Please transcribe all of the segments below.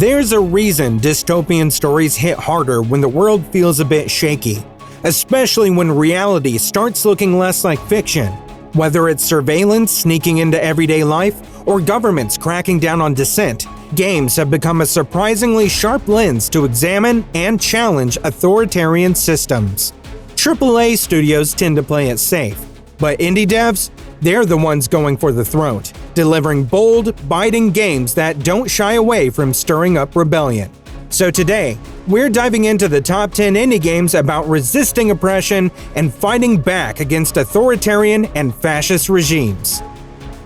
There's a reason dystopian stories hit harder when the world feels a bit shaky, especially when reality starts looking less like fiction. Whether it's surveillance sneaking into everyday life or governments cracking down on dissent, games have become a surprisingly sharp lens to examine and challenge authoritarian systems. AAA studios tend to play it safe, but indie devs, they're the ones going for the throat, delivering bold, biting games that don't shy away from stirring up rebellion. So today, we're diving into the top 10 indie games about resisting oppression and fighting back against authoritarian and fascist regimes.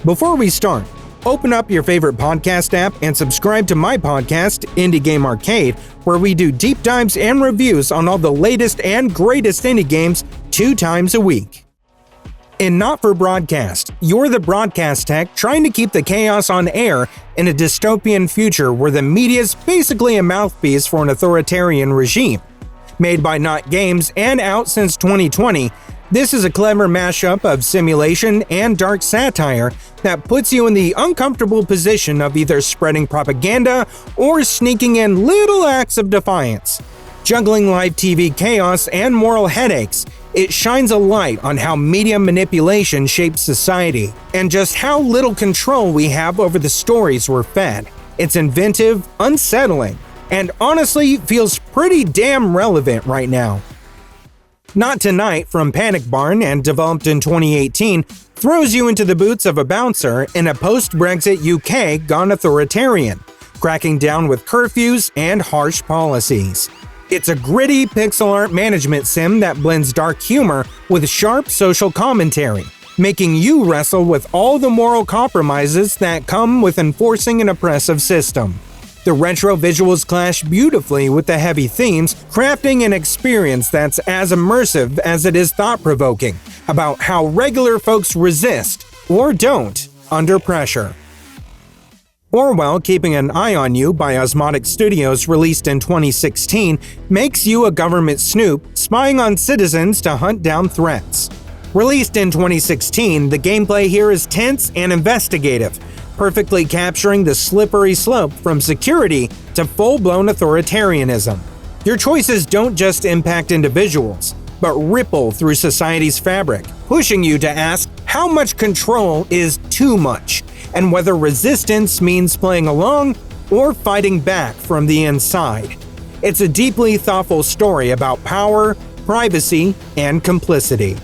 Before we start, open up your favorite podcast app and subscribe to my podcast, Indie Game Arcade, where we do deep dives and reviews on all the latest and greatest indie games 2 times a week. In Not For Broadcast, you're the broadcast tech trying to keep the chaos on air in a dystopian future where the media's basically a mouthpiece for an authoritarian regime. Made by Not Games and out since 2020, this is a clever mashup of simulation and dark satire that puts you in the uncomfortable position of either spreading propaganda or sneaking in little acts of defiance. Juggling live TV chaos and moral headaches, it shines a light on how media manipulation shapes society and just how little control we have over the stories we're fed. It's inventive, unsettling, and honestly feels pretty damn relevant right now. Not Tonight from Panic Barn and developed in 2018 throws you into the boots of a bouncer in a post-Brexit UK gone authoritarian, cracking down with curfews and harsh policies. It's a gritty pixel art management sim that blends dark humor with sharp social commentary, making you wrestle with all the moral compromises that come with enforcing an oppressive system. The retro visuals clash beautifully with the heavy themes, crafting an experience that's as immersive as it is thought-provoking about how regular folks resist, or don't, under pressure. Orwell, Keeping an Eye on You by Osmotic Studios, released in 2016, makes you a government snoop spying on citizens to hunt down threats. Released in 2016, the gameplay here is tense and investigative, perfectly capturing the slippery slope from security to full-blown authoritarianism. Your choices don't just impact individuals, but ripple through society's fabric, pushing you to ask how much control is too much, and whether resistance means playing along or fighting back from the inside. It's a deeply thoughtful story about power, privacy, and complicity.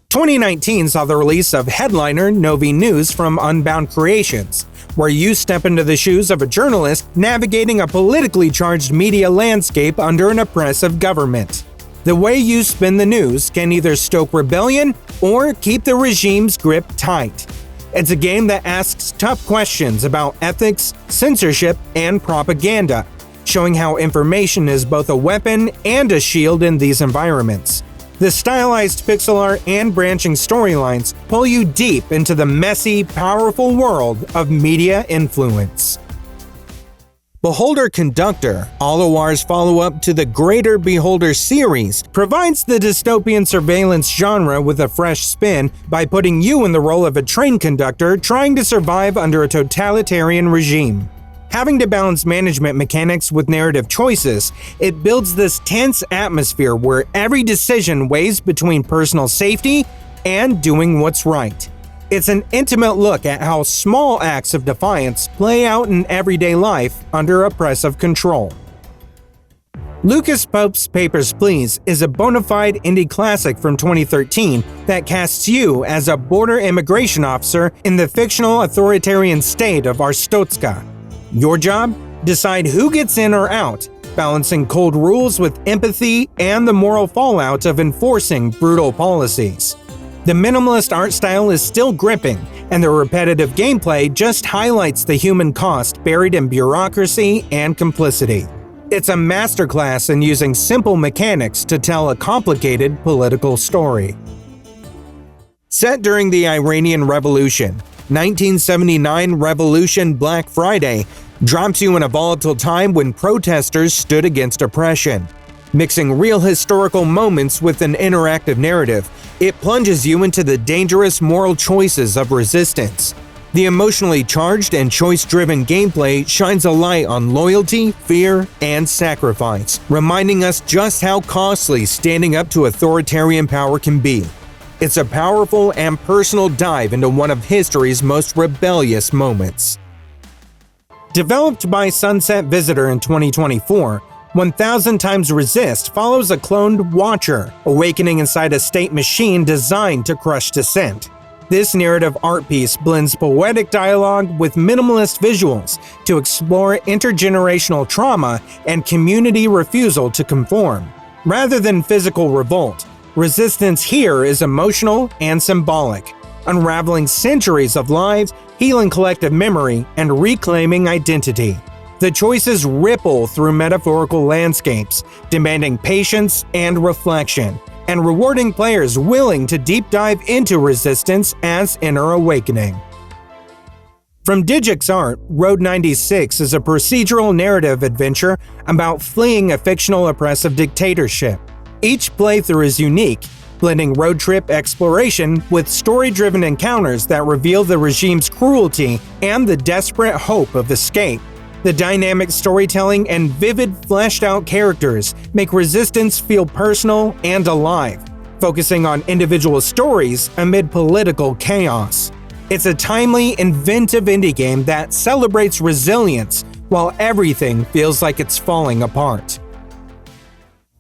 2019 saw the release of headliner NoviNews from Unbound Creations, where you step into the shoes of a journalist navigating a politically charged media landscape under an oppressive government. The way you spin the news can either stoke rebellion or keep the regime's grip tight. It's a game that asks tough questions about ethics, censorship, and propaganda, showing how information is both a weapon and a shield in these environments. The stylized pixel art and branching storylines pull you deep into the messy, powerful world of media influence. Beholder Conductor, Allowar's follow-up to the Greater Beholder series, provides the dystopian surveillance genre with a fresh spin by putting you in the role of a train conductor trying to survive under a totalitarian regime. Having to balance management mechanics with narrative choices, it builds this tense atmosphere where every decision weighs between personal safety and doing what's right. It's an intimate look at how small acts of defiance play out in everyday life under oppressive control. Lucas Pope's Papers, Please is a bona fide indie classic from 2013 that casts you as a border immigration officer in the fictional authoritarian state of Arstotzka. Your job? Decide who gets in or out, balancing cold rules with empathy and the moral fallout of enforcing brutal policies. The minimalist art style is still gripping, and the repetitive gameplay just highlights the human cost buried in bureaucracy and complicity. It's a masterclass in using simple mechanics to tell a complicated political story. Set during the Iranian Revolution, 1979 Revolution Black Friday drops you in a volatile time when protesters stood against oppression. Mixing real historical moments with an interactive narrative, it plunges you into the dangerous moral choices of resistance. The emotionally charged and choice-driven gameplay shines a light on loyalty, fear, and sacrifice, reminding us just how costly standing up to authoritarian power can be. It's a powerful and personal dive into one of history's most rebellious moments. Developed by Sunset Visitor in 2024, 1000 Times Resist follows a cloned Watcher, awakening inside a state machine designed to crush dissent. This narrative art piece blends poetic dialogue with minimalist visuals to explore intergenerational trauma and community refusal to conform. Rather than physical revolt, resistance here is emotional and symbolic, unraveling centuries of lives, healing collective memory, and reclaiming identity. The choices ripple through metaphorical landscapes, demanding patience and reflection, and rewarding players willing to deep dive into resistance as inner awakening. From Digix Art, Road 96 is a procedural narrative adventure about fleeing a fictional oppressive dictatorship. Each playthrough is unique, blending road trip exploration with story-driven encounters that reveal the regime's cruelty and the desperate hope of escape. The dynamic storytelling and vivid, fleshed-out characters make Resistance feel personal and alive, focusing on individual stories amid political chaos. It's a timely, inventive indie game that celebrates resilience while everything feels like it's falling apart.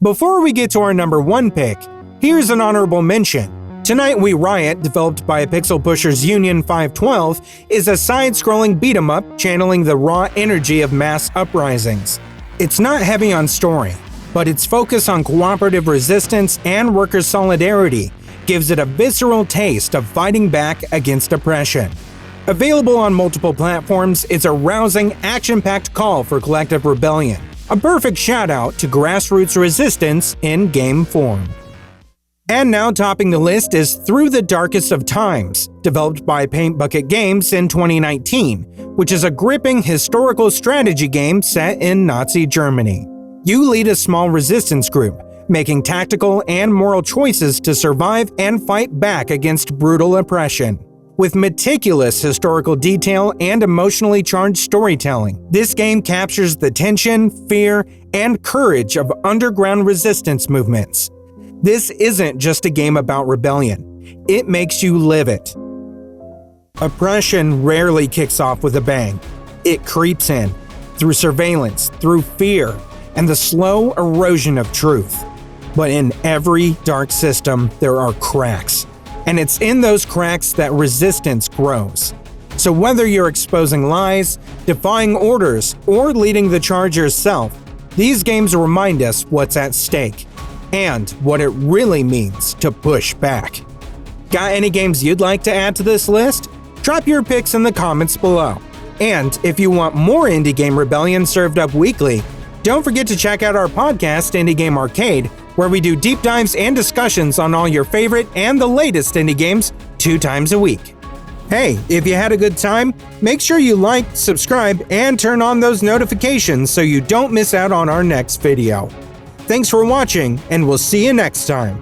Before we get to our number 1 pick, here's an honorable mention. Tonight We Riot, developed by Pixel Pushers Union 512, is a side-scrolling beat-em-up channeling the raw energy of mass uprisings. It's not heavy on story, but its focus on cooperative resistance and worker solidarity gives it a visceral taste of fighting back against oppression. Available on multiple platforms, it's a rousing, action-packed call for collective rebellion, a perfect shout-out to grassroots resistance in game form. And now topping the list is Through the Darkest of Times, developed by Paint Bucket Games in 2019, which is a gripping historical strategy game set in Nazi Germany. You lead a small resistance group, making tactical and moral choices to survive and fight back against brutal oppression. With meticulous historical detail and emotionally charged storytelling, this game captures the tension, fear, and courage of underground resistance movements. This isn't just a game about rebellion, it makes you live it. Oppression rarely kicks off with a bang. It creeps in, through surveillance, through fear, and the slow erosion of truth. But in every dark system, there are cracks. And it's in those cracks that resistance grows. So whether you're exposing lies, defying orders, or leading the charge yourself, these games remind us what's at stake and what it really means to push back. Got any games you'd like to add to this list? Drop your picks in the comments below. And if you want more Indie Game Rebellion served up weekly, don't forget to check out our podcast, Indie Game Arcade, where we do deep dives and discussions on all your favorite and the latest indie games 2 times a week. Hey, if you had a good time, make sure you like, subscribe, and turn on those notifications so you don't miss out on our next video. Thanks for watching, and we'll see you next time.